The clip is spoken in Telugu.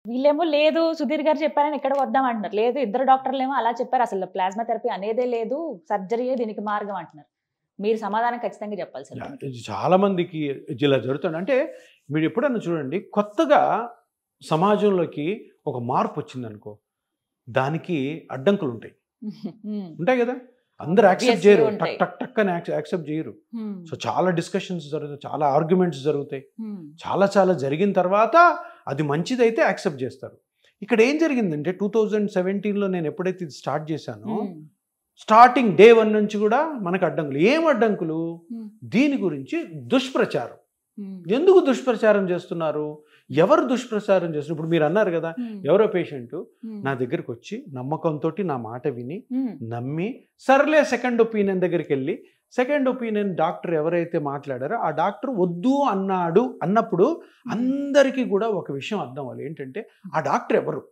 వీళ్ళేమో లేదు సుధీర్ గారు చెప్పారని ఇక్కడ వద్దాం అంటున్నారు. లేదు ఇద్దరు డాక్టర్లేమో అలా చెప్పారు. అసలు ప్లాస్మా థెరపీ అనేదే లేదు. సర్జరీయే దీనికి మార్గం అంటున్నారు. మీరు సమాధానం ఖచ్చితంగా చెప్పాల్సింది. ఇది చాలా మందికి ఇలా జరుగుతుంది. అంటే మీరు ఎప్పుడన్నా చూడండి, కొత్తగా సమాజంలోకి ఒక మార్పు వచ్చిందనుకో, దానికి అడ్డంకులు ఉంటాయి. ఉంటాయి కదా, అందరు యాక్సెప్ట్ చేయరు, టక్ టక్ టక్ అని యాక్సెప్ట్ చేయరు. సో చాలా డిస్కషన్స్ జరుగుతాయి, చాలా ఆర్గ్యుమెంట్స్ జరుగుతాయి. చాలా చాలా జరిగిన తర్వాత అది మంచిదైతే యాక్సెప్ట్ చేస్తారు. ఇక్కడ ఏం జరిగిందంటే 2017లో నేను ఎప్పుడైతే ఇది స్టార్ట్ చేశానో, స్టార్టింగ్ డే 1 నుంచి కూడా మనకు అడ్డంకులు. ఏం అడ్డంకులు? దీని గురించి దుష్ప్రచారం. ఎందుకు దుష్ప్రచారం చేస్తున్నారు? ఎవరు దుష్ప్రచారం చేస్తున్నారు? ఇప్పుడు మీరు అన్నారు కదా, ఎవరో పేషెంట్ నా దగ్గరికి వచ్చి నమ్మకంతో నా మాట విని నమ్మి సర్లే సెకండ్ ఒపీనియన్ దగ్గరికి వెళ్ళి, సెకండ్ ఒపీనియన్ డాక్టర్ ఎవరైతే మాట్లాడారో ఆ డాక్టర్ వద్దు అన్నప్పుడు అందరికీ కూడా ఒక విషయం అర్థం అవ్వాలి. ఏంటంటే ఆ డాక్టర్ ఎవరు?